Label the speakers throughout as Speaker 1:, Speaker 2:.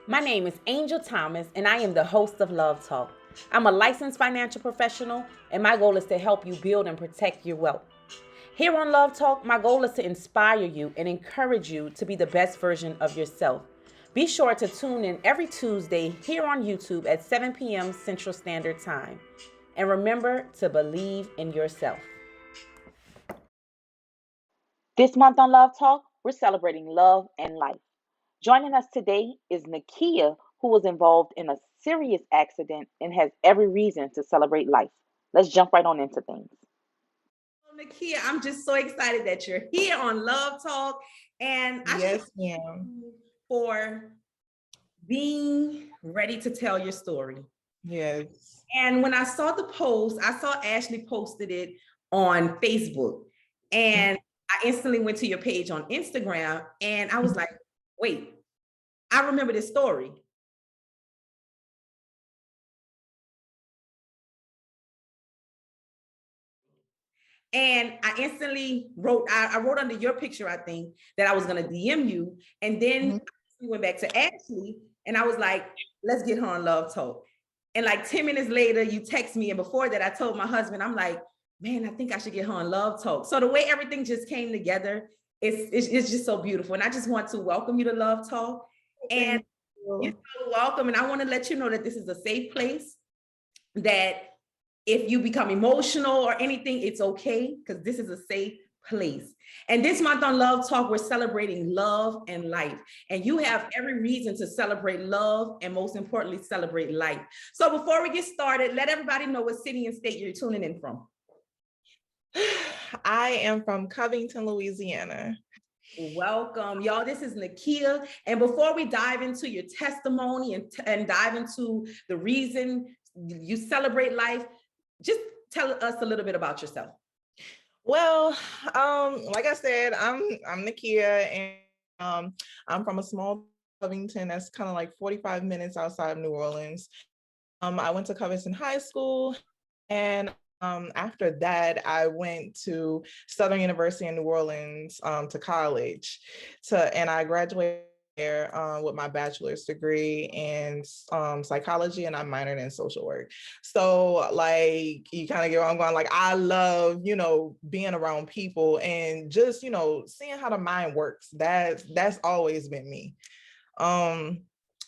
Speaker 1: My name is Angel Thomas, and I am the host of Love Talk. I'm a licensed financial professional, and my goal is to help you build and protect your wealth. Here on Love Talk, my goal is to inspire you and encourage you to be the best version of yourself. Be sure to tune in every Tuesday here on YouTube at 7 p.m. Central Standard Time. And remember to believe in yourself. This month on Love Talk, we're celebrating love and life. Joining us today is Nakia, who was involved in a serious accident and has every reason to celebrate life. Let's jump right on into things. Nakia, I'm just so excited that you're here on Love Talk, and I
Speaker 2: Yes,
Speaker 1: just
Speaker 2: ma'am.
Speaker 1: for being ready to tell your story.
Speaker 2: Yes.
Speaker 1: And when I saw the post, I saw Ashley posted it on Facebook, and I instantly went to your page on Instagram, and I was like, wait, I remember this story. And I instantly wrote, I wrote under your picture, I think, that I was going to DM you. And then we went back to Ashley, and I was like, let's get her on Love Talk. And like 10 minutes later, you text me. And before that, I told my husband, I'm like, man, I think I should get her on Love Talk. So the way everything just came together, it's just so beautiful. And I just want to welcome you to Love Talk. And you're so welcome. And I want to let you know that this is a safe place, that if you become emotional or anything, it's okay, because this is a safe place. And this month on Love Talk, we're celebrating love and life. And you have every reason to celebrate love and, most importantly, celebrate life. So before we get started, let everybody know what city and state you're tuning in from.
Speaker 2: I am from Covington, Louisiana.
Speaker 1: Welcome, y'all. This is Nakia. And before we dive into your testimony and dive into the reason you celebrate life, just tell us a little bit about yourself.
Speaker 2: Well, like I said, I'm Nakia, and I'm from a small Covington that's kind of like 45 minutes outside of New Orleans. I went to Covington High School, and after that, I went to Southern University in New Orleans to college, and I graduated there with my bachelor's degree in psychology, and I minored in social work. So like, you kind of get where I'm going. Like, I love, being around people and just, seeing how the mind works. That's always been me.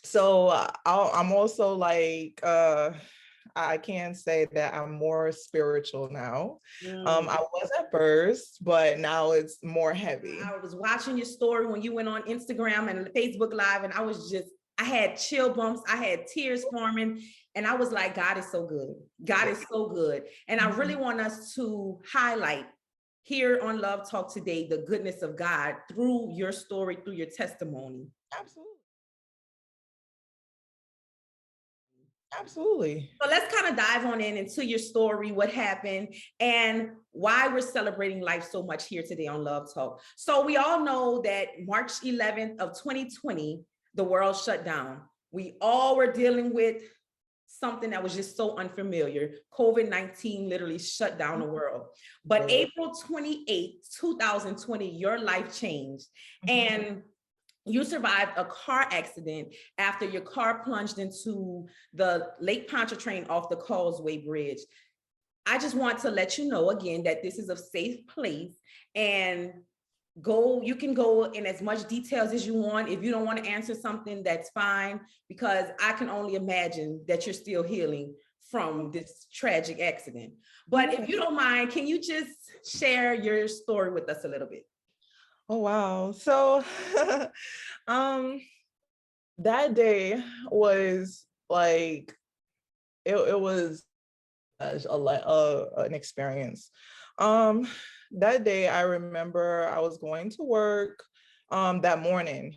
Speaker 2: So I'm also like, I can say that I'm more spiritual now. I was at first, but now it's more heavy.
Speaker 1: I was watching your story when you went on Instagram and Facebook Live, and I had chill bumps, I had tears forming, and I was like, God is so good. God is so good. And I really want us to highlight here on Love Talk today the goodness of God through your story, through your testimony.
Speaker 2: Absolutely. Absolutely.
Speaker 1: So let's kind of dive on into your story, what happened, and why we're celebrating life so much here today on Love Talk. So we all know that March 11th of 2020, the world shut down. We all were dealing with something that was just so unfamiliar. COVID-19 literally shut down the world. But April 28th, 2020, your life changed. And you survived a car accident after your car plunged into the Lake Potchartrain off the Causeway Bridge. I just want to let you know again that this is a safe place, and you can go in as much details as you want. If you don't want to answer something, that's fine, because I can only imagine that you're still healing from this tragic accident. But if you don't mind, can you just share your story with us a little bit?
Speaker 2: Oh, wow. So that day was like, it was an experience. That day, I remember I was going to work that morning.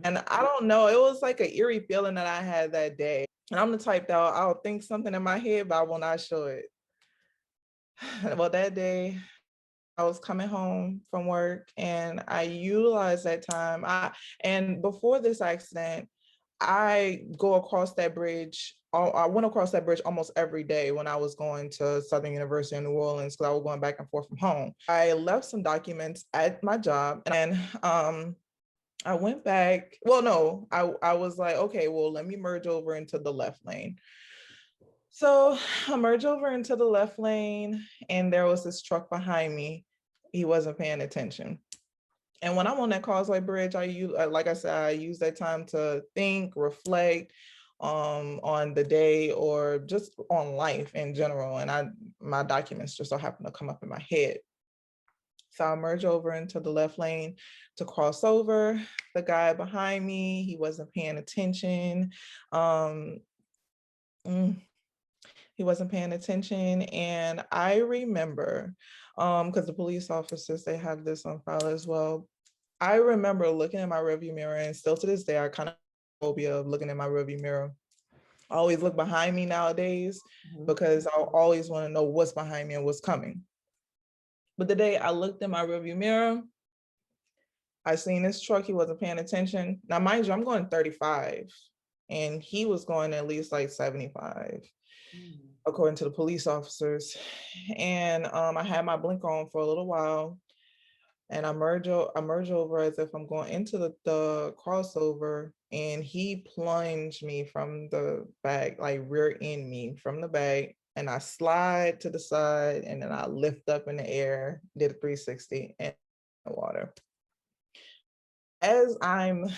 Speaker 2: And I don't know, it was like an eerie feeling that I had that day. And I'm the type that I'll think something in my head, but I will not show it. Well, that day, I was coming home from work, and I utilized that time. And before this accident, I go across that bridge. I went across that bridge almost every day when I was going to Southern University in New Orleans, because I was going back and forth from home. I left some documents at my job, and I went back. Well, no, I was like, okay, well, let me merge over into the left lane. So I merged over into the left lane, and there was this truck behind me. He wasn't paying attention. And when I'm on that Causeway Bridge, I use, like I said, I use that time to think, reflect on the day or just on life in general. And my documents just so happen to come up in my head. So I merge over into the left lane to cross over. The guy behind me, he wasn't paying attention. Um, mm, he wasn't paying attention. And I remember, because the police officers, they have this on file as well. I remember looking in my rearview mirror, and still to this day, I kind of have a phobia of looking in my rearview mirror. I always look behind me nowadays because I always want to know what's behind me and what's coming. But the day I looked in my rearview mirror, I seen this truck, he wasn't paying attention. Now, mind you, I'm going 35 and he was going at least like 75, according to the police officers. And I had my blinker on for a little while, and I merge over as if I'm going into the crossover, and he plunged me from the back, like rear end me from the back, and I slide to the side, and then I lift up in the air, did a 360 in the water. As I'm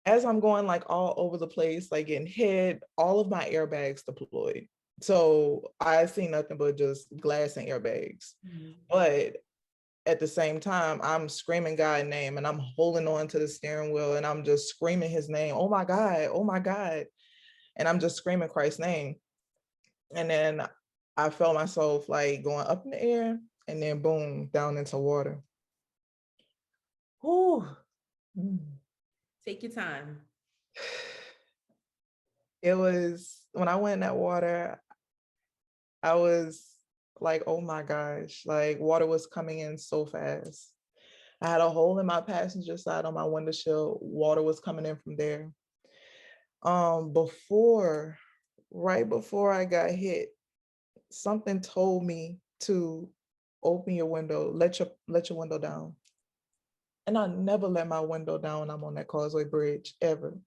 Speaker 2: as I'm going like all over the place, like getting hit, all of my airbags deployed. So I see nothing but just glass and airbags. But at the same time, I'm screaming God's name, and I'm holding on to the steering wheel, and I'm just screaming his name. Oh my God, oh my God. And I'm just screaming Christ's name. And then I felt myself like going up in the air, and then boom, down into water. Whew.
Speaker 1: Take your time.
Speaker 2: It was, when I went in that water, I was like, oh my gosh, like water was coming in so fast. I had a hole in my passenger side on my window shield. Water was coming in from there. Right before I got hit, something told me to open your window, let your window down. And I never let my window down when I'm on that Causeway Bridge, ever.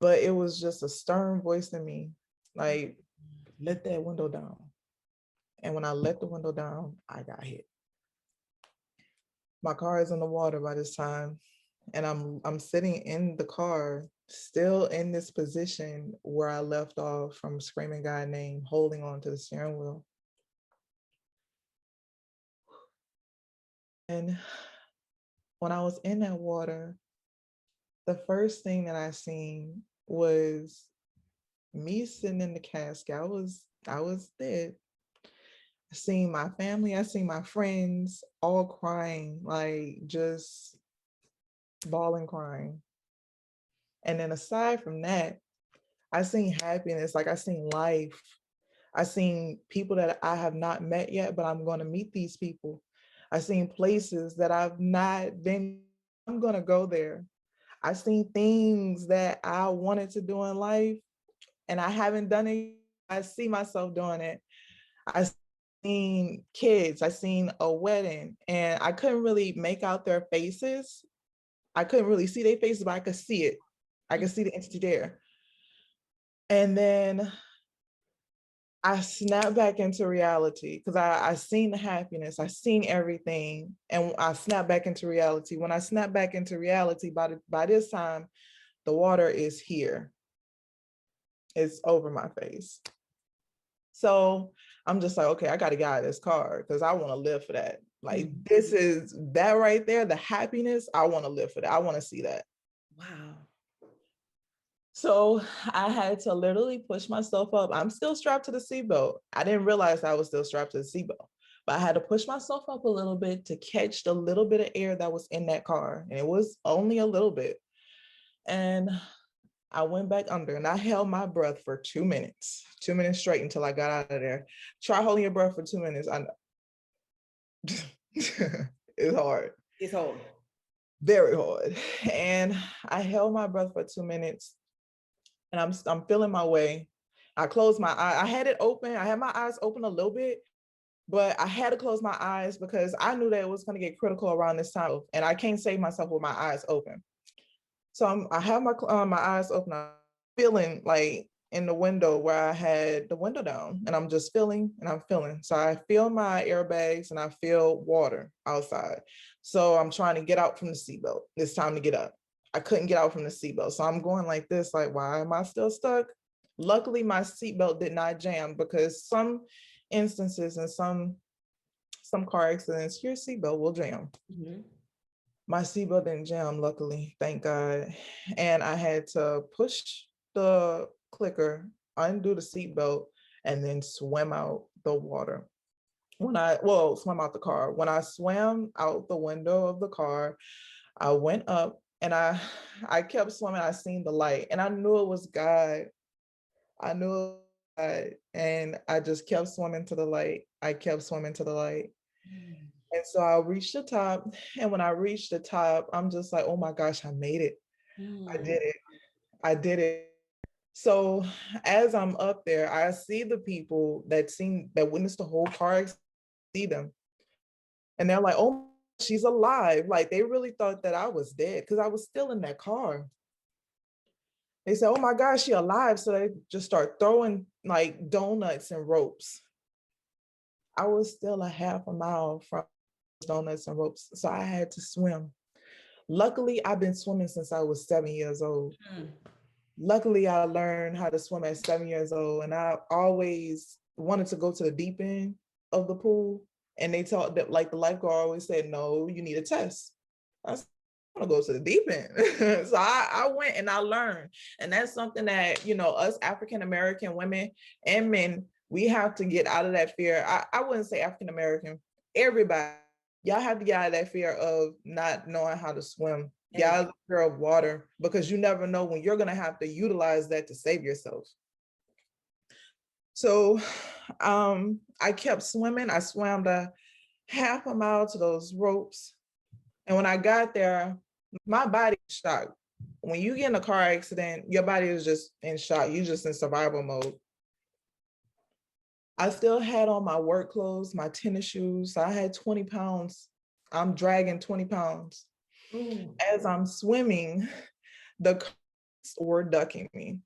Speaker 2: But it was just a stern voice in me, like, let that window down. And when I let the window down, I got hit. My car is in the water by this time, and I'm sitting in the car, still in this position where I left off from screaming God's name, holding on to the steering wheel. And when I was in that water, the first thing that I seen was me sitting in the casket. I was dead. I seen my family, I seen my friends all crying, like just bawling, crying. And then aside from that, I seen happiness, like I seen life. I seen people that I have not met yet, but I'm going to meet these people. I seen places that I've not been, I'm going to go there. I seen things that I wanted to do in life and I haven't done it. I see myself doing it. I seen kids, I seen a wedding, and I couldn't really make out their faces. I couldn't really see their faces, but I could see it. I could see the entity there. And then I snapped back into reality because I seen the happiness, I seen everything, and I snapped back into reality. When I snapped back into reality, by this time, the water is here. It's over my face. So I'm just like, okay, I got to get out of this car because I want to live for that. Like, this is that right there, the happiness. I want to live for that. I want to see that.
Speaker 1: Wow.
Speaker 2: So I had to literally push myself up. I'm still strapped to the seatbelt. I didn't realize I was still strapped to the seatbelt, but I had to push myself up a little bit to catch the little bit of air that was in that car. And it was only a little bit. And I went back under and I held my breath for 2 minutes straight until I got out of there. Try holding your breath for 2 minutes. I know. It's hard.
Speaker 1: It's hard.
Speaker 2: Very hard. And I held my breath for 2 minutes and I'm feeling my way. I closed my eye. I had it open. I had my eyes open a little bit, but I had to close my eyes because I knew that it was going to get critical around this time, and I can't save myself with my eyes open. So I have my eyes open. I'm feeling like in the window where I had the window down, and I'm just feeling and I'm feeling. So I feel my airbags and I feel water outside. So I'm trying to get out from the seatbelt. It's time to get up. I couldn't get out from the seatbelt. So I'm going like this, like, why am I still stuck? Luckily, my seatbelt did not jam, because some instances and some car accidents, your seatbelt will jam.
Speaker 1: Mhm.
Speaker 2: My seatbelt didn't jam, luckily, thank God. And I had to push the clicker, undo the seatbelt, and then swim out the water. Swim out the car. When I swam out the window of the car, I went up and I kept swimming. I seen the light and I knew it was God. I knew it was God. And I just kept swimming to the light. I kept swimming to the light. And so I reached the top. And when I reached the top, I'm just like, oh my gosh, I made it. I did it. I did it. So as I'm up there, I see the people that witnessed the whole car accident, see them. And they're like, oh, she's alive. Like, they really thought that I was dead because I was still in that car. They said, oh my gosh, she alive. So they just start throwing like donuts and ropes. I was still a half a mile from donuts and ropes. So I had to swim. Luckily, I've been swimming since I was 7 years old. Luckily, I learned how to swim at 7 years old. And I always wanted to go to the deep end of the pool. And they taught that, like, the lifeguard always said, no, you need a test. I said, I want to go to the deep end. So I went and I learned. And that's something that, us African-American women and men, we have to get out of that fear. I wouldn't say African-American, everybody, y'all have to get out of that fear of not knowing how to swim. Get out of the fear of water, because you never know when you're going to have to utilize that to save yourself. So I kept swimming. I swam the half a mile to those ropes. And when I got there, my body was shocked. When you get in a car accident, your body is just in shock. You're just in survival mode. I still had on my work clothes, my tennis shoes. I had 20 pounds. I'm dragging 20 pounds. As I'm swimming, the currents were ducking me.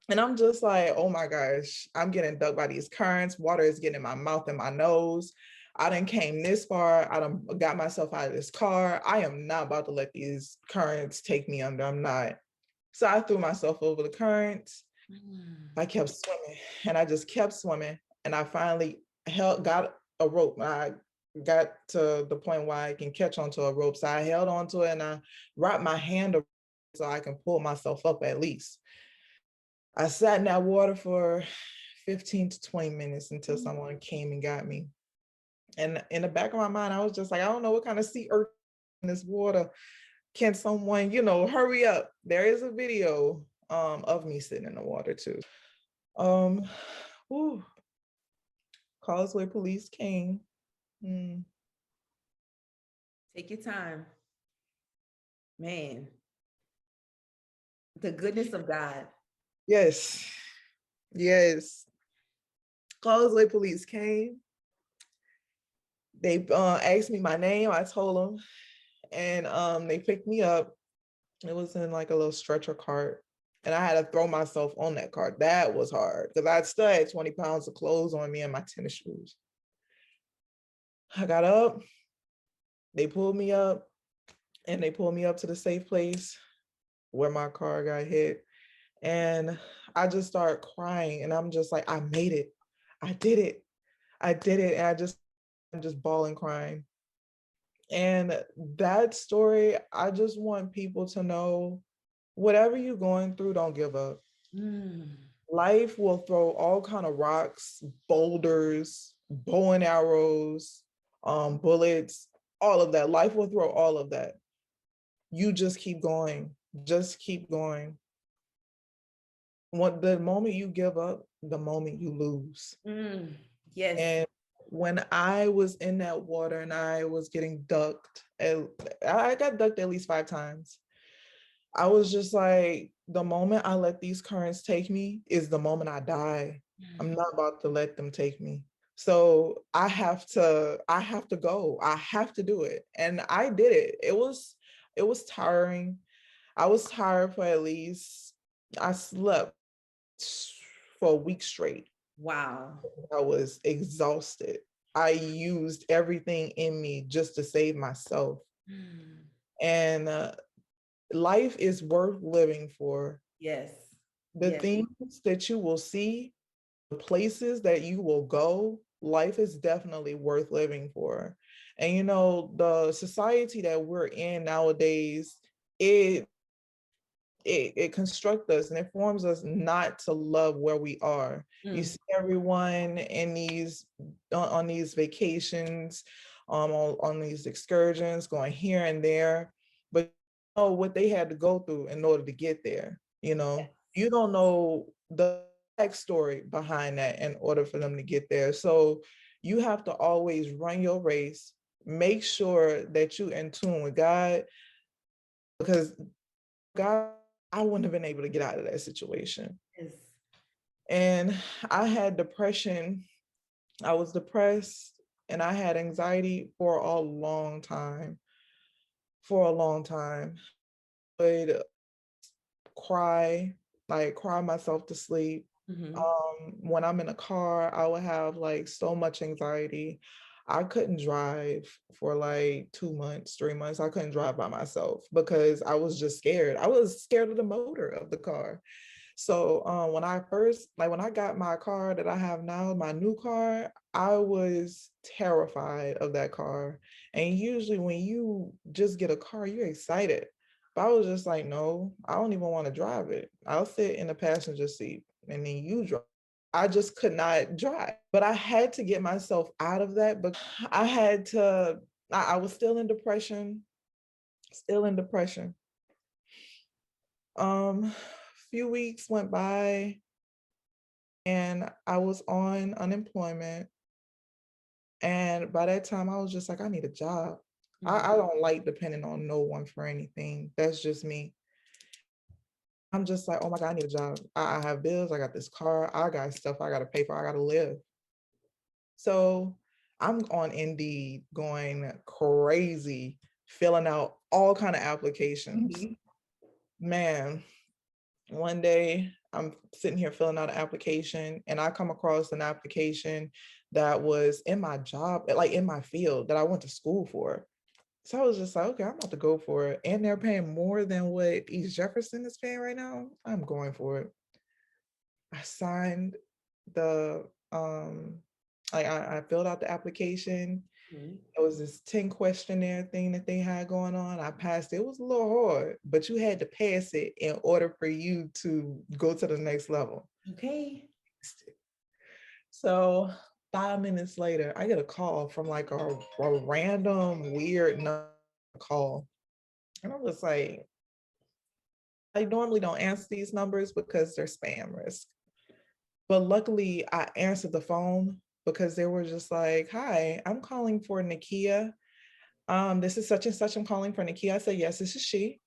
Speaker 2: And I'm just like, oh my gosh, I'm getting ducked by these currents. Water is getting in my mouth and my nose. I done came this far. I done got myself out of this car. I am not about to let these currents take me under. I'm not. So I threw myself over the currents. I kept swimming and I just kept swimming. And I finally got a rope. I got to the point where I can catch onto a rope. So I held onto it and I wrapped my hand around it so I can pull myself up at least. I sat in that water for 15 to 20 minutes until someone came and got me. And in the back of my mind, I was just like, I don't know what kind of sea earth in this water. Can someone, hurry up? There is a video of me sitting in the water too. Causeway police came.
Speaker 1: Take your time. Man, the goodness of God.
Speaker 2: Yes. Causeway police came. They asked me my name. I told them, and they picked me up. It was in like a little stretcher cart, and I had to throw myself on that cart. That was hard because I still had 20 pounds of clothes on me and my tennis shoes. I got up. They pulled me up, and they pulled me up to the safe place where my car got hit. And I just started crying, and I'm just like, I made it. I did it. And I'm just bawling, crying. And that story, I just want people to know, whatever you're going through, don't give up. Life will throw all kind of rocks, boulders, bow and arrows, bullets, all of that. Life will throw all of that. You just keep going. Just keep going. The moment you give up, the moment you lose.
Speaker 1: Yes.
Speaker 2: And when I was in that water and I was getting ducked, I got ducked at least 5 times. I was just like, the moment I let these currents take me is the moment I die. I'm not about to let them take me. So I have to go. I have to do it. And I did it. It was tiring. I was tired for at least, I slept for a week straight.
Speaker 1: Wow.
Speaker 2: I was exhausted. I used everything in me just to save myself.
Speaker 1: Mm.
Speaker 2: And life is worth living for.
Speaker 1: Yes.
Speaker 2: The
Speaker 1: Yes.
Speaker 2: things that you will see, the places that you will go, life is definitely worth living for. And you know, the society that we're in nowadays, it it constructs us and it forms us not to love where we are. You
Speaker 1: Mm.
Speaker 2: see everyone in these on these vacations, on these excursions, going here and there, but you know what they had to go through in order to get there. You know, you don't know the backstory behind that in order for them to get there. So you have to always run your race, make sure that you're in tune with God, because God, I wouldn't have been able to get out of that situation.
Speaker 1: Yes.
Speaker 2: And I had depression. I was depressed and I had anxiety for a long time. For a long time. I would cry, like cry myself to sleep.
Speaker 1: Mm-hmm.
Speaker 2: When I'm in a car, I would have like so much anxiety. I couldn't drive for like 2 months, 3 months. I couldn't drive by myself because I was just scared. I was scared of the motor of the car. So when I got my car that I have now, my new car, I was terrified of that car. And usually when you just get a car, you're excited. But I was just like, no, I don't even want to drive it. I'll sit in the passenger seat and then you drive. I just could not drive. But I had to get myself out of that. But I had to, I was still in depression, still in depression. Few weeks went by and I was on unemployment. And by that time, I was just like, I need a job.
Speaker 1: Mm-hmm.
Speaker 2: I don't like depending on no one for anything. That's just me. I'm just like, oh my God, I need a job. I have bills. I got this car. I got stuff I got to pay for. I got to live. So I'm on Indeed going crazy, filling out all kind of applications.
Speaker 1: Mm-hmm.
Speaker 2: Man, one day I'm sitting here filling out an application and I come across an application that was in my job, like in my field that I went to school for. So I was just like, okay, I'm about to go for it. And they're paying more than what East Jefferson is paying right now. I'm going for it. I signed the I filled out the application.
Speaker 1: Mm-hmm.
Speaker 2: It was this 10 questionnaire thing that they had going on. I passed it. It was a little hard, but you had to pass it in order for you to go to the next level.
Speaker 1: Okay.
Speaker 2: So 5 minutes later, I get a call from like a random weird call. And I was like, I normally don't answer these numbers because they're spam risk. But luckily I answered the phone because they were just like, hi, I'm calling for Nakia. This is such and such. I'm calling for Nakia. I said, yes, this is she.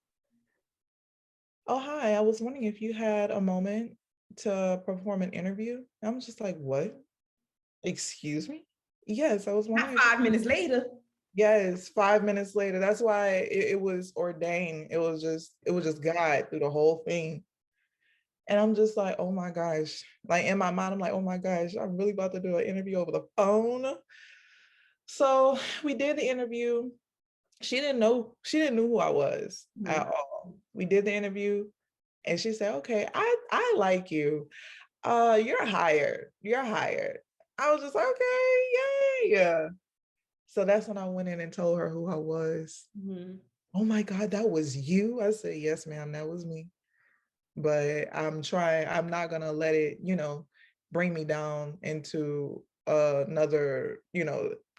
Speaker 2: Oh, hi. I was wondering if you had a moment to perform an interview. I'm just like, what? Excuse me? Yes, I was
Speaker 1: Not
Speaker 2: wondering if
Speaker 1: 5 minutes later.
Speaker 2: yes, 5 minutes later. That's why it was ordained. It was just God through the whole thing. And I'm just like, oh my gosh. Like in my mind, I'm like, oh my gosh, I'm really about to do an interview over the phone. So we did the interview. She didn't know who I was at all. We did the interview and she said, okay, I like you. You're hired. You're hired. I was just like, okay, yay. So that's when I went in and told her who I was.
Speaker 1: Mm-hmm.
Speaker 2: Oh my God, that was you? I said, yes, ma'am, that was me. But I'm not gonna let it, bring me down into another,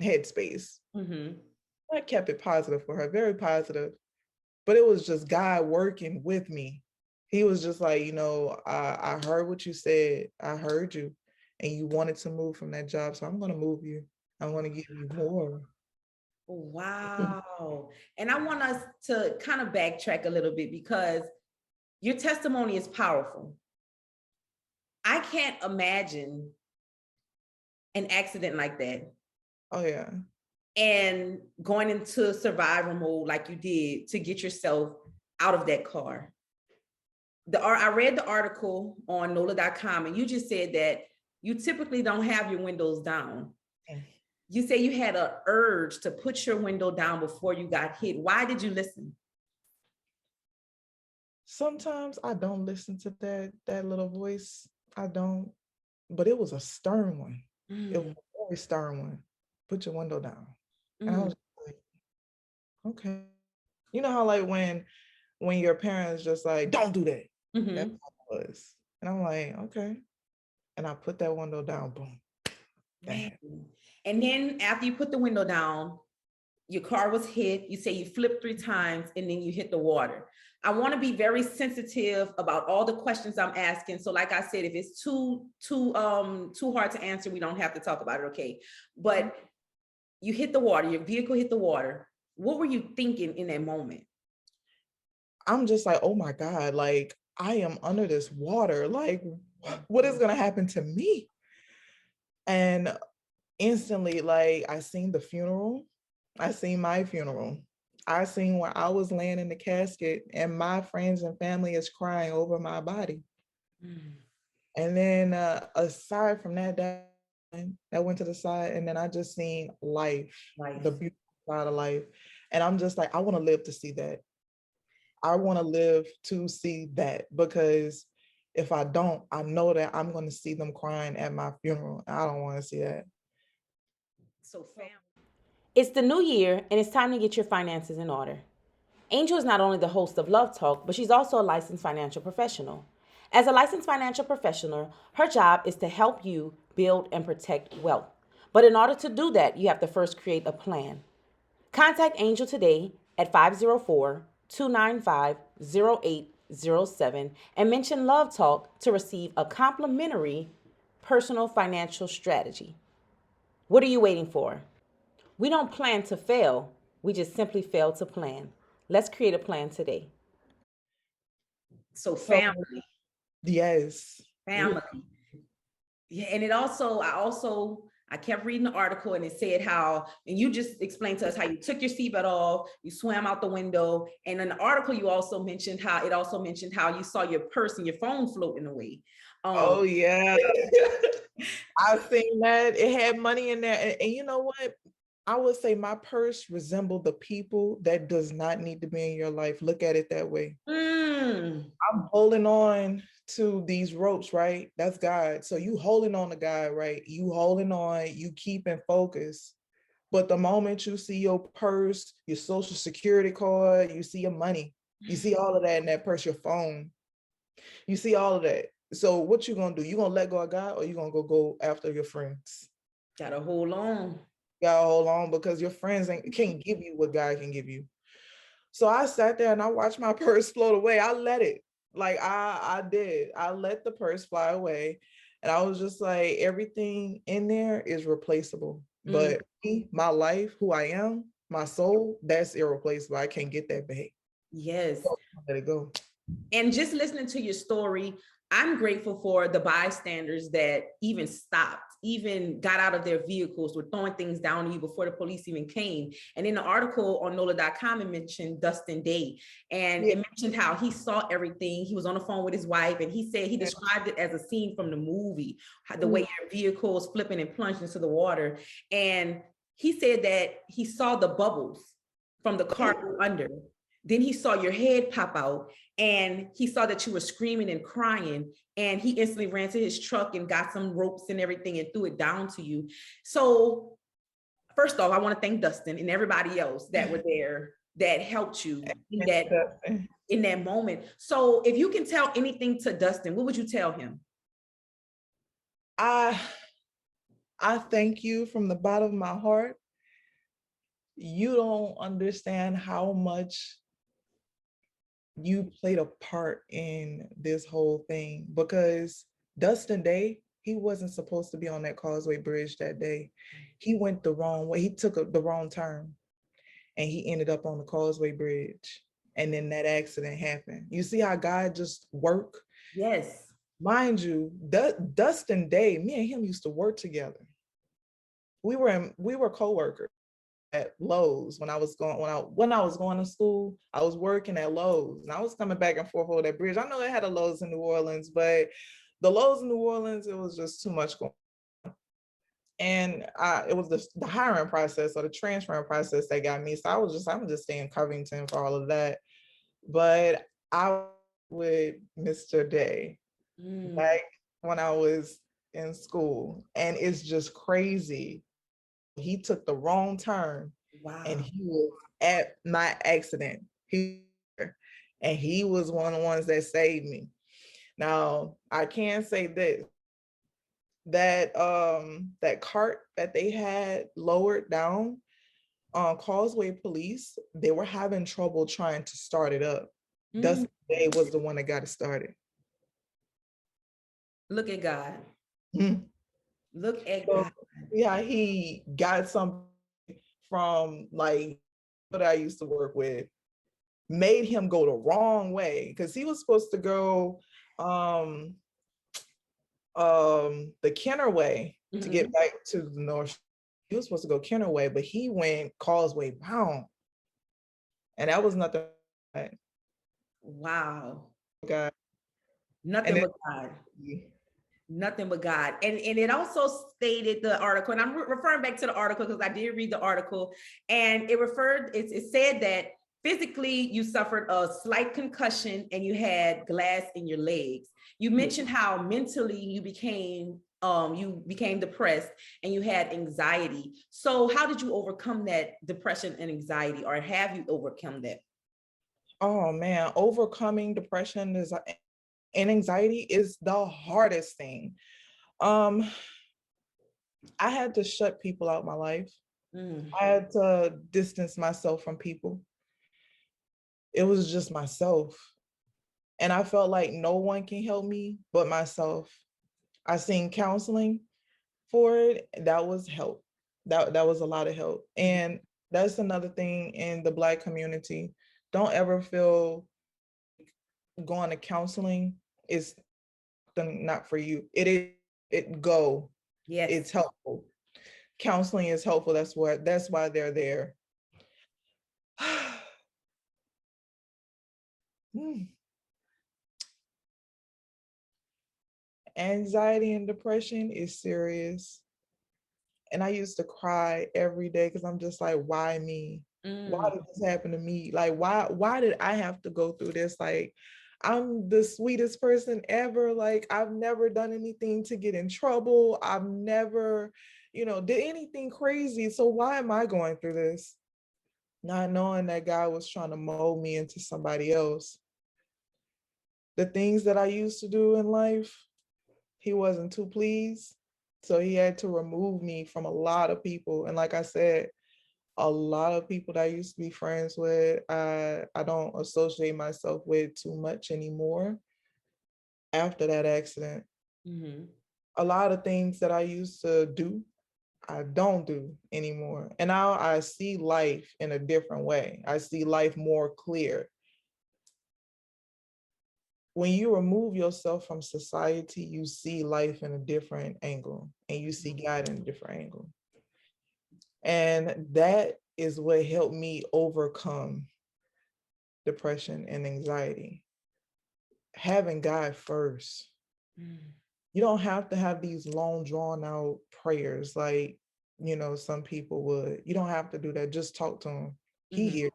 Speaker 2: headspace.
Speaker 1: Mm-hmm.
Speaker 2: I kept it positive for her, very positive. But it was just God working with me. He was just like, I heard what you said. I heard you. And you wanted to move from that job. So I'm gonna move you. I want to give you more.
Speaker 1: Wow. And I want us to kind of backtrack a little bit because your testimony is powerful. I can't imagine an accident like that
Speaker 2: Oh yeah.
Speaker 1: and going into survival mode like you did to get yourself out of that car. I read the article on NOLA.com, and you just said that you typically don't have your windows down. You say you had an urge to put your window down before you got hit. Why did you listen?
Speaker 2: Sometimes I don't listen to that little voice. I don't, but it was a stern one. It was a very stern one. Put your window down. And I was like, okay. You know how like when your parents just like, don't do that. That's how it was. And I'm like, okay. And I put that window down, boom.
Speaker 1: And then after you put the window down, your car was hit. You say you flipped 3 times and then you hit the water. I want to be very sensitive about all the questions I'm asking. So like I said, if it's too hard to answer, we don't have to talk about it, okay? But you hit the water, your vehicle hit the water. What were you thinking in that moment?
Speaker 2: I'm just like, oh my God, like I am under this water. Like, what is gonna happen to me? And instantly, like I seen the funeral. I seen my funeral. I seen where I was laying in the casket and my friends and family is crying over my body. And then aside from that went to the side, and then I just seen life, the beautiful side of life. And I'm just like, I want to live to see that. I want to live to see that, because if I don't, I know that I'm going to see them crying at my funeral. I don't want to see that.
Speaker 1: So family. It's the new year, and it's time to get your finances in order. Angel is not only the host of Love Talk, but she's also a licensed financial professional. As a licensed financial professional, her job is to help you build and protect wealth. But in order to do that, you have to first create a plan. Contact Angel today at 504-295-0807 and mention Love Talk to receive a complimentary personal financial strategy. What are you waiting for? We don't plan to fail. We just simply fail to plan. Let's create a plan today. So family.
Speaker 2: Yes.
Speaker 1: Family. Yeah, and I kept reading the article, and it said how, and you just explained to us how you took your seatbelt off, you swam out the window, and in the article you also mentioned how you saw your purse and your phone floating away.
Speaker 2: Oh yeah, I've seen that. It had money in there, and you know what? I would say my purse resembled the people that does not need to be in your life. Look at it that way. I'm holding on to these ropes, right? That's God. So you holding on to God, right? You holding on, you keeping focus. But the moment you see your purse, your social security card, you see your money, you see all of that in that purse, your phone, you see all of that. So what you gonna do? You gonna let go of God, or you gonna go after your friends?
Speaker 1: Gotta hold on.
Speaker 2: Gotta hold on, because your friends can't give you what God can give you. So I sat there and I watched my purse float away. I let it. Like I did. I let the purse fly away. And I was just like, everything in there is replaceable. But me, my life, who I am, my soul, that's irreplaceable. I can't get that back.
Speaker 1: Yes.
Speaker 2: So let it go.
Speaker 1: And just listening to your story, I'm grateful for the bystanders that even stopped, even got out of their vehicles, were throwing things down on you before the police even came. And in the article on NOLA.com, it mentioned Dustin Day, and it mentioned how he saw everything. He was on the phone with his wife, and he said he described it as a scene from the movie, the way your vehicle was flipping and plunged into the water. And he said that he saw the bubbles from the car under. Then he saw your head pop out, and he saw that you were screaming and crying, and he instantly ran to his truck and got some ropes and everything and threw it down to you. So first off, I want to thank Dustin and everybody else that were there that helped you in that moment. So if you can tell anything to Dustin, what would you tell him?
Speaker 2: I thank you from the bottom of my heart. You don't understand how much you played a part in this whole thing, because Dustin Day, he wasn't supposed to be on that Causeway Bridge that day. He went the wrong way. He took the wrong turn, and he ended up on the Causeway Bridge. And then that accident happened. You see how God just work?
Speaker 1: Yes.
Speaker 2: Mind you, Dustin Day, me and him used to work together. we were co-workers at Lowe's when I was going to school. I was working at Lowe's and I was coming back and forth over that bridge. I know it had a Lowe's in New Orleans, but the Lowe's in New Orleans, it was just too much going on. And it was the hiring process or the transferring process that got me. So I'm just staying in Covington for all of that. But I with Mr. Day back when I was in school, and it's just crazy. He took the wrong turn.
Speaker 1: Wow.
Speaker 2: And he was at my accident. And he was one of the ones that saved me. Now, I can say this, that that cart that they had lowered down on Causeway Police, they were having trouble trying to start it up. Dusty Day was the one that got it started.
Speaker 1: Look at God. Look at
Speaker 2: So,
Speaker 1: God.
Speaker 2: yeah, he got something from like what I used to work with, made him go the wrong way because he was supposed to go the Kenner way to get back to the north. He was supposed to go Kenner way, but he went Causeway bound. And that was nothing.
Speaker 1: Wow.
Speaker 2: God.
Speaker 1: Nothing but God. Nothing but God. And it also stated the article, and I'm referring back to the article because I did read the article, and it said that physically you suffered a slight concussion and you had glass in your legs. You mentioned how mentally you became depressed and you had anxiety. So how did you overcome that depression and anxiety, or have you overcome that?
Speaker 2: Oh man, overcoming depression and anxiety is the hardest thing. I had to shut people out my life. I had to distance myself from people. It was just myself. And I felt like no one can help me but myself. I seen counseling for it. That was help. That was a lot of help. And that's another thing in the Black community. Don't ever feel going to counseling is not for you. Go.
Speaker 1: Yes.
Speaker 2: It's helpful. Counseling is helpful. That's why they're there. Anxiety and depression is serious. And I used to cry every day because I'm just like, why me? Why did this happen to me? Like, why did I have to go through this? Like, I'm the sweetest person ever. Like, I've never done anything to get in trouble. I've never, did anything crazy. So why am I going through this? Not knowing that God was trying to mold me into somebody else. The things that I used to do in life, he wasn't too pleased. So he had to remove me from a lot of people. And like I said, a lot of people that I used to be friends with, I don't associate myself with too much anymore after that accident. A lot of things that I used to do, I don't do anymore. And now I see life in a different way. I see life more clear. When you remove yourself from society, you see life in a different angle, and you see God in a different angle. And that is what helped me overcome depression and anxiety. Having God first. You don't have to have these long drawn out prayers like, some people would. You don't have to do that. Just talk to him. He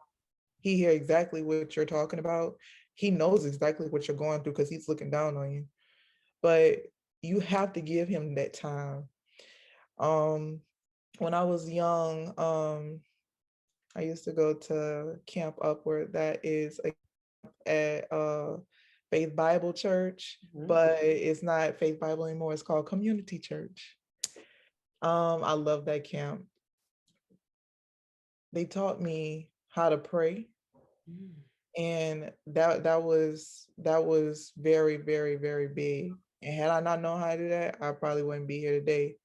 Speaker 2: hear exactly what you're talking about. He knows exactly what you're going through because he's looking down on you. But you have to give him that time. When I was young, I used to go to Camp Upward. That is at Faith Bible Church, but it's not Faith Bible anymore. It's called Community Church. I love that camp. They taught me how to pray. And that was very, very, very big. And had I not known how to do that, I probably wouldn't be here today.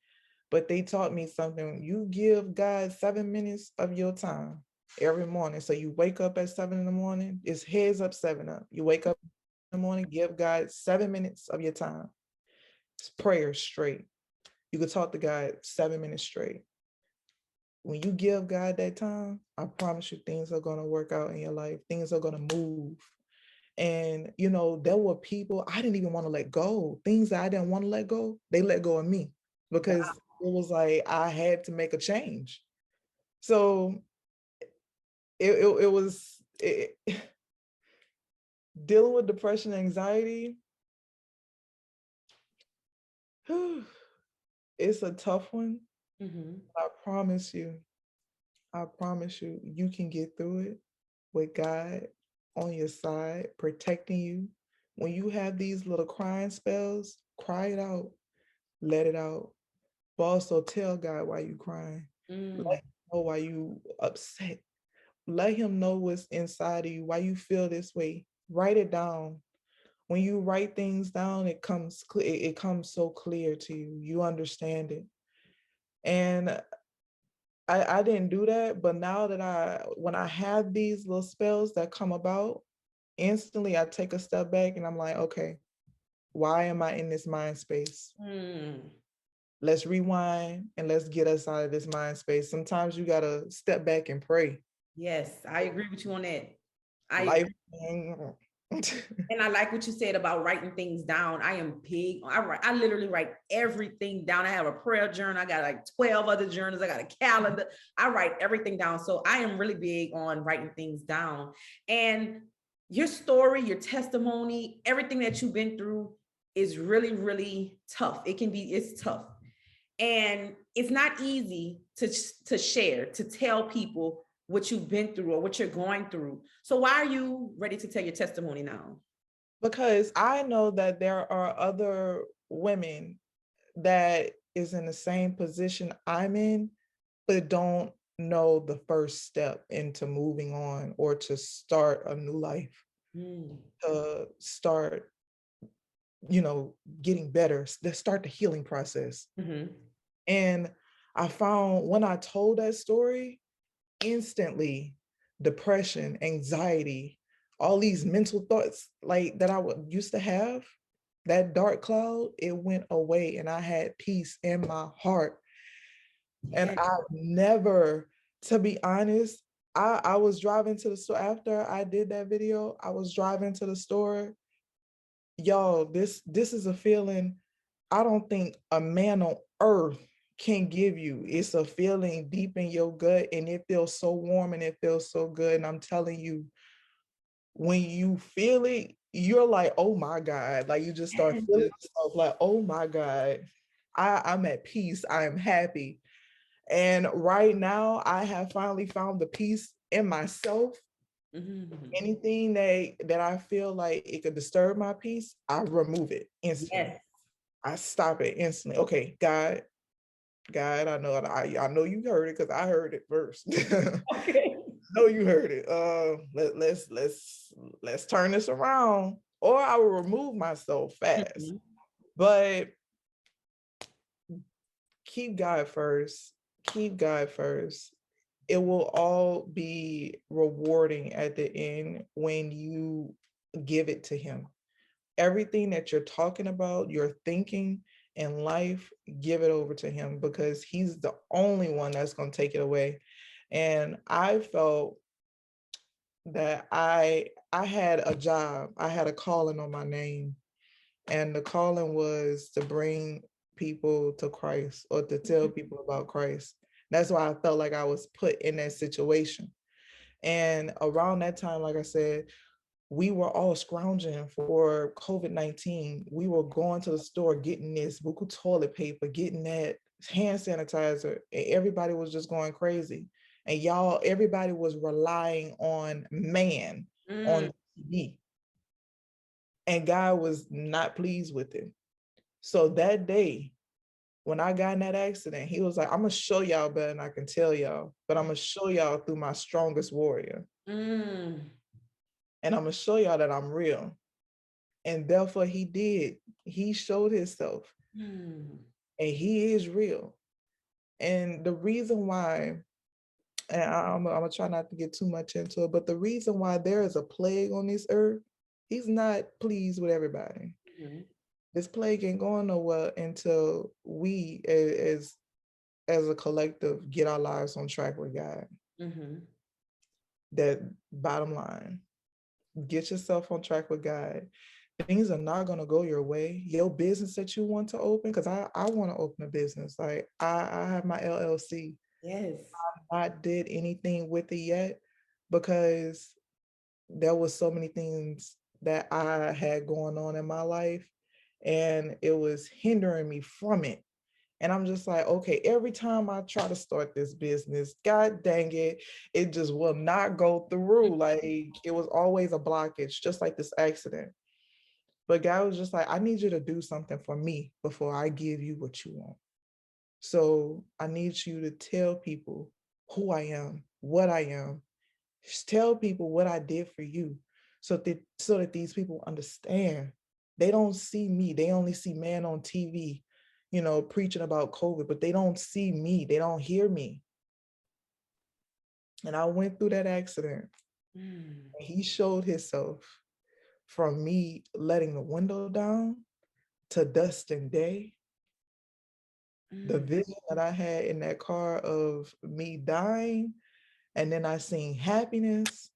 Speaker 2: But they taught me something. You give God 7 minutes of your time every morning. So you wake up at 7 in the morning, it's heads up, 7 up. You wake up in the morning, give God 7 minutes of your time. It's prayer straight. You could talk to God 7 minutes straight. when you give God that time, I promise you things are going to work out in your life. Things are going to move. And, you know, there were people I didn't even want to let go. Things that I didn't want to let go, they let go of me because it was like I had to make a change. So it was dealing with depression and anxiety. It's a tough one. I promise you, you can get through it with God on your side, protecting you. When you have these little crying spells, cry it out, let it out. But also tell God why you crying. Let him know why you upset. Let him know what's inside of you, why you feel this way. Write it down. When you write things down, it comes so clear to you. You understand it. And I didn't do that, but now that when I have these little spells that come about, instantly I take a step back and I'm like, okay, why am I in this mind space? Let's rewind and let's get us out of this mind space. Sometimes you gotta step back and pray.
Speaker 1: Yes, I agree with you on that.
Speaker 2: Life.
Speaker 1: And I like what you said about writing things down. I am big. I literally write everything down. I have a prayer journal. I got like 12 other journals. I got a calendar. I write everything down. So I am really big on writing things down. And your story, your testimony, everything that you've been through is really, really tough. It's tough. And it's not easy to share, to tell people what you've been through or what you're going through. So why are you ready to tell your testimony now?
Speaker 2: Because I know that there are other women that is in the same position I'm in, but don't know the first step into moving on or to start a new life, to start, you know, getting better, to start the healing process. And I found when I told that story, instantly depression, anxiety, all these mental thoughts like that I used to have, that dark cloud, it went away and I had peace in my heart. And I never, to be honest, I was driving to the store after I did that video. I was driving to the store. Y'all, this is a feeling I don't think a man on earth can give you. It's a feeling deep in your gut and it feels so warm and it feels so good. And I'm telling you, when you feel it, you're like, oh my God. Like you just start feeling yourself like, oh my God, I'm at peace. I am happy. And right now I have finally found the peace in myself. Anything that I feel like it could disturb my peace, I remove it instantly. I stop it instantly. Okay, God, I know you heard it because I heard it first.
Speaker 1: Okay.
Speaker 2: No, you heard it. Let's turn this around, or I will remove myself fast. But keep God first. Keep God first. It will all be rewarding at the end when you give it to Him. Everything that you're talking about, you're thinking in life, give it over to Him because He's the only one that's going to take it away. And I felt that I had a job, I had a calling on my name, and the calling was to bring people to Christ or to tell people about Christ. That's why I felt like I was put in that situation. And around that time, like I said, we were all scrounging for COVID-19. We were going to the store, getting this buku toilet paper, getting that hand sanitizer, and everybody was just going crazy. And y'all, everybody was relying on man, on TV. And God was not pleased with it. So that day, when I got in that accident, He was like, I'm gonna show y'all better than I can tell y'all, but I'm gonna show y'all through my strongest warrior. And I'm gonna show y'all that I'm real. And therefore He did. He showed Himself. And He is real. And the reason why, and I'm gonna try not to get too much into it, but the reason why there is a plague on this earth, He's not pleased with everybody. This plague ain't going nowhere until we as as a collective get our lives on track with God. That bottom line, get yourself on track with God. Things are not going to go your way. Your business that you want to open, because I want to open a business. Like I have my LLC.
Speaker 1: Yes.
Speaker 2: I did anything with it yet because there was so many things that I had going on in my life, and it was hindering me from it. And I'm just like, okay, every time I try to start this business, God dang it, it just will not go through. Like it was always a blockage, just like this accident. But God was just like, I need you to do something for me before I give you what you want. So I need you to tell people who I am, what I am. Just tell people what I did for you so that these people understand. They don't see me. They only see man on TV, preaching about COVID, but they don't see me. They don't hear me. And I went through that accident. He showed himself from me letting the window down to dust and day. The vision that I had in that car of me dying, and then I seen happiness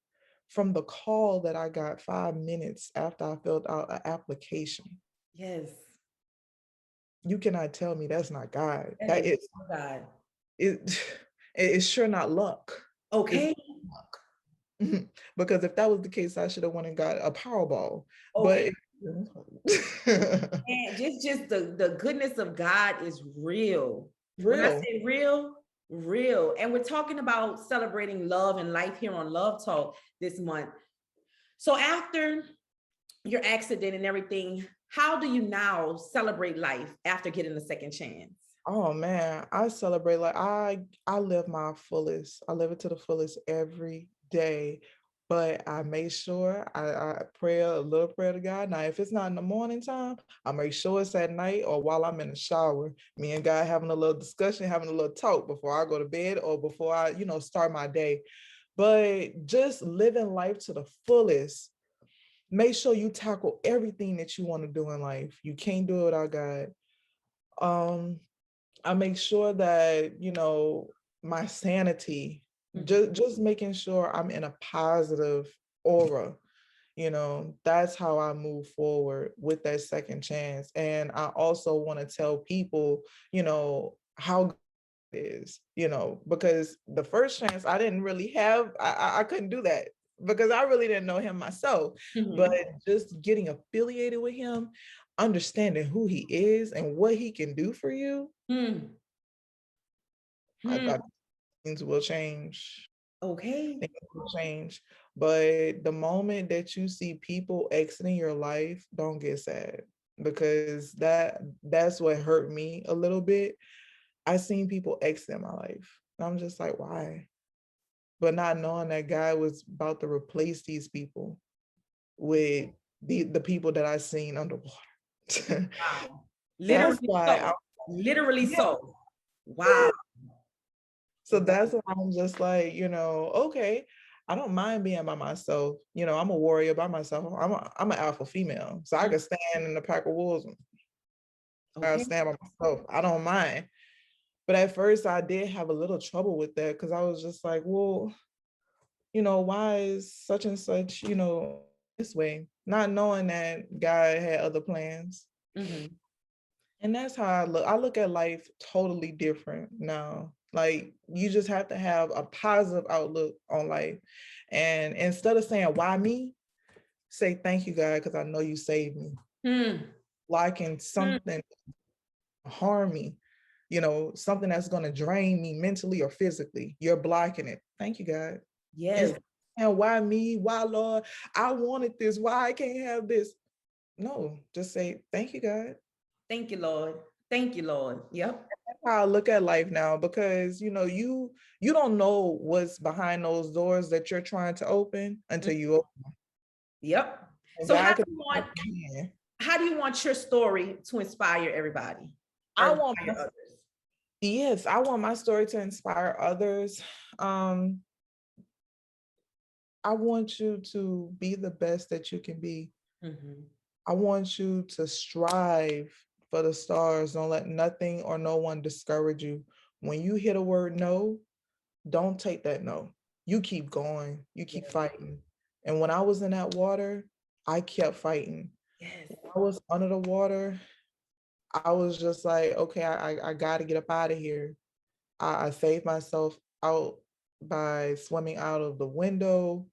Speaker 2: from the call that I got 5 minutes after I filled out an application.
Speaker 1: Yes.
Speaker 2: You cannot tell me that's not God.
Speaker 1: That is God.
Speaker 2: It's sure not luck.
Speaker 1: Okay.
Speaker 2: Luck. Because if that was the case, I should have went and got a Powerball.
Speaker 1: Okay.
Speaker 2: But
Speaker 1: and just the goodness of God is real. When I say real, real. And we're talking about celebrating love and life here on Love Talk this month. So after your accident and everything, how do you now celebrate life after getting a second chance?
Speaker 2: Oh man, I celebrate like I live my fullest. I live it to the fullest every day. But I make sure I pray a little prayer to God. Now, if it's not in the morning time, I make sure it's at night or while I'm in the shower. Me and God having a little discussion, having a little talk before I go to bed or before I, start my day. But just living life to the fullest. Make sure you tackle everything that you want to do in life. You can't do it without God. I make sure that, my sanity, just making sure I'm in a positive aura, that's how I move forward with that second chance. And I also want to tell people, how it is, because the first chance I didn't really have, I couldn't do that because I really didn't know him myself. But just getting affiliated with him, understanding who he is and what he can do for you, I thought things will change.
Speaker 1: Okay.
Speaker 2: Things will change. But the moment that you see people exiting your life, don't get sad, because that's what hurt me a little bit. I seen people exit my life. And I'm just like, why? But not knowing that God was about to replace these people with the people that I seen underwater.
Speaker 1: Wow.
Speaker 2: That's
Speaker 1: Literally
Speaker 2: why
Speaker 1: so. Literally
Speaker 2: yeah.
Speaker 1: so. Wow.
Speaker 2: So that's why I'm just like, okay, I don't mind being by myself. I'm a warrior by myself. I'm an alpha female. So I can stand in the pack of wolves. I stand by myself. I don't mind. But at first I did have a little trouble with that because I was just like, well, why is such and such, this way? Not knowing that God had other plans. And that's how I look. I look at life totally different now. Like you just have to have a positive outlook on life. And instead of saying, why me? Say, thank you, God, because I know you saved me. Liking something harm me, something that's going to drain me mentally or physically. You're blocking it. Thank you, God.
Speaker 1: Yes.
Speaker 2: And why me? Why, Lord? I wanted this. Why I can't have this? No, just say, thank you, God.
Speaker 1: Thank you, Lord. Thank you, Lord. Yep.
Speaker 2: That's how I look at life now, because you don't know what's behind those doors that you're trying to open until you open them.
Speaker 1: Yep. So how do you want your story to inspire everybody?
Speaker 2: I want my story to inspire others. I want you to be the best that you can be. I want you to strive for the stars. Don't let nothing or no one discourage you When you hear the word no, don't take that no. You keep going. You keep fighting. And when I was in that water, I kept fighting.
Speaker 1: Yes.
Speaker 2: When I was under the water, I was just like, okay, I got to get up out of here. I saved myself out by swimming out of the window,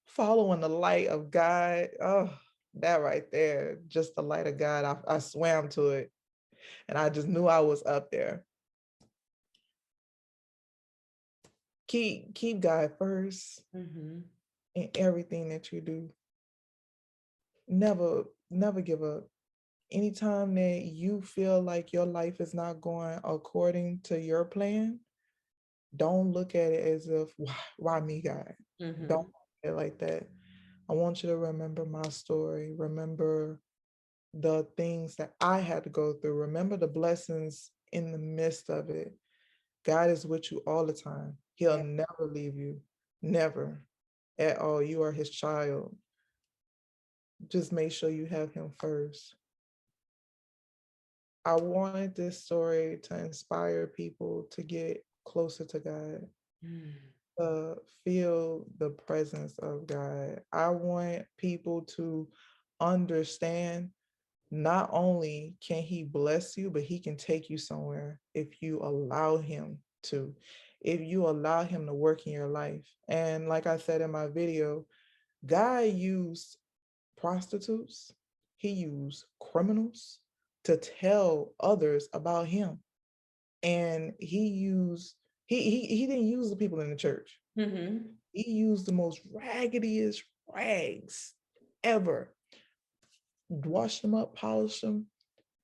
Speaker 2: following the light of God. Oh, that right there, just the light of God. I swam to it, and I just knew I was up there. Keep God first in everything that you do. Never give up. Anytime that you feel like your life is not going according to your plan, don't look at it as if, why me, God? Don't look at it like that. I want you to remember my story. Remember the things that I had to go through. Remember the blessings in the midst of it. God is with you all the time. He'll never leave you. Never at all. You are his child. Just make sure you have him first. I wanted this story to inspire people to get closer to God, to feel the presence of God. I want people to understand not only can he bless you, but he can take you somewhere if you allow him to, if you allow him to work in your life. And like I said in my video, God used prostitutes, he used criminals to tell others about him. And he didn't use the people in the church. He used the most raggediest rags ever, washed them up, polished them,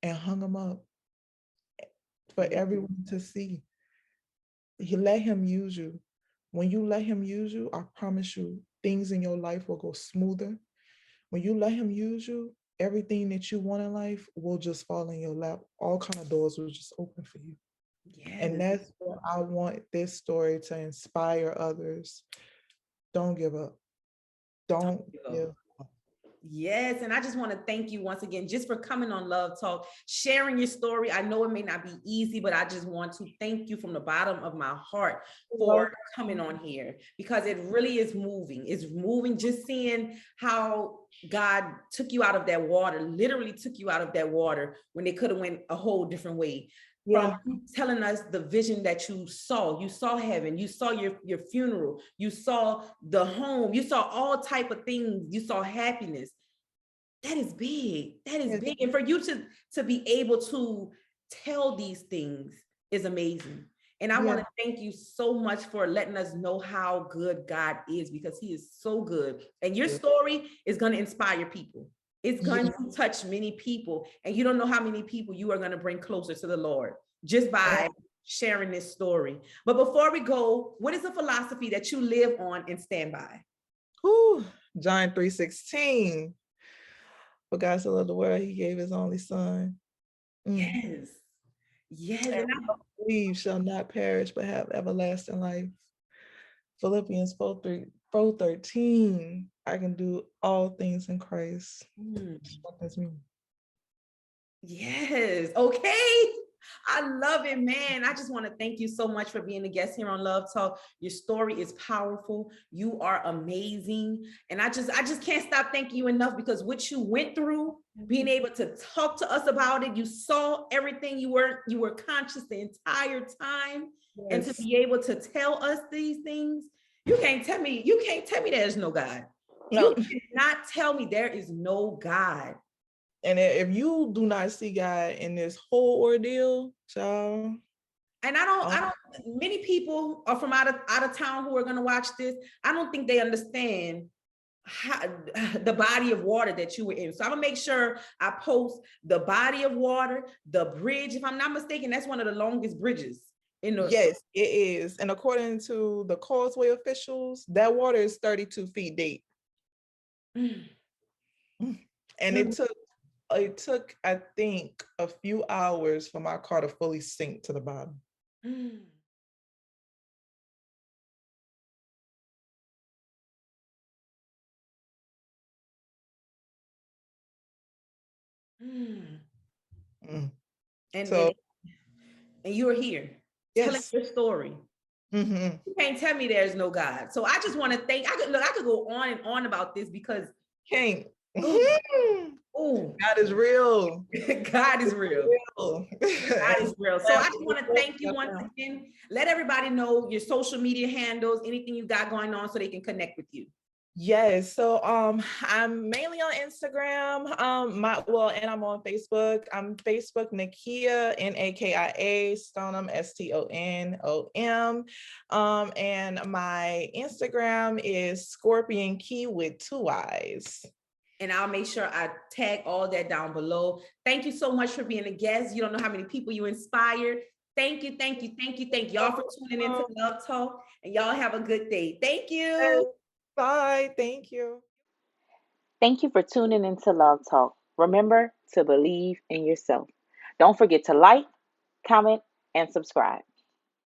Speaker 2: and hung them up for everyone to see. He let him use you. When you let him use you, I promise you, things in your life will go smoother. When you let him use you, everything that you want in life will just fall in your lap. All kind of doors will just open for you. And that's what I want this story to inspire others. Don't give up. Don't give up.
Speaker 1: Yes, and I just want to thank you once again just for coming on Love Talk, sharing your story. I know it may not be easy, but I just want to thank you from the bottom of my heart for coming on here, because it really is moving. It's moving, just seeing how God took you out of that water, literally took you out of that water when they could have went a whole different way. From telling us the vision that you saw heaven, you saw your funeral, you saw the home, you saw all type of things, you saw happiness. That is big. That is big. And for you to be able to tell these things is amazing. And I want to thank you so much for letting us know how good God is, because he is so good. And your story is going to inspire people. It's going to touch many people, and you don't know how many people you are going to bring closer to the Lord just by sharing this story. But before we go, what is a philosophy that you live on and stand by?
Speaker 2: John 3:16. For God so loved the world, he gave his only son.
Speaker 1: Yes.
Speaker 2: And I believe shall not perish, but have everlasting life. Philippians 4:13. I can do all things in Christ. That's me.
Speaker 1: Yes. Okay. I love it, man. I just want to thank you so much for being a guest here on Love Talk. Your story is powerful. You are amazing. And I just can't stop thanking you enough, because what you went through, being able to talk to us about it, you saw everything, you were conscious the entire time. And to be able to tell us these things, you can't tell me there's no God. You cannot tell me there is no God.
Speaker 2: And if you do not see God in this whole ordeal, child.
Speaker 1: And I don't, many people are from out of town who are going to watch this. I don't think they understand how, the body of water that you were in. So I'm gonna make sure I post the body of water, the bridge. If I'm not mistaken, that's one of the longest bridges in the—
Speaker 2: Yes, it is. And according to the Causeway officials, that water is 32 feet deep. And it took, I think, a few hours for my car to fully sink to the bottom.
Speaker 1: And you were here. telling
Speaker 2: Yes.
Speaker 1: your story.
Speaker 2: Mhm.
Speaker 1: You can't tell me there's no God. So I just want to thank, I could go on and on about this because
Speaker 2: Can't.
Speaker 1: oh,
Speaker 2: God is real.
Speaker 1: God is real.
Speaker 2: Real.
Speaker 1: God is real. So I just want to thank you once
Speaker 2: Yeah.
Speaker 1: again. Let everybody know your social media handles, anything you got going on so they can connect with you.
Speaker 2: Yes. So I'm mainly on Instagram. And I'm on Facebook. I'm Facebook Nakia, Nakia Stonom, Stonom. And my Instagram is Scorpion Key with 2 eyes.
Speaker 1: And I'll make sure I tag all that down below. Thank you so much for being a guest. You don't know how many people you inspired. Thank you, thank you, thank you, thank y'all for tuning into Love Talk. And y'all have a good day. Thank you.
Speaker 2: Bye. Thank you.
Speaker 3: Thank you for tuning into Love Talk. Remember to believe in yourself. Don't forget to like, comment, and subscribe.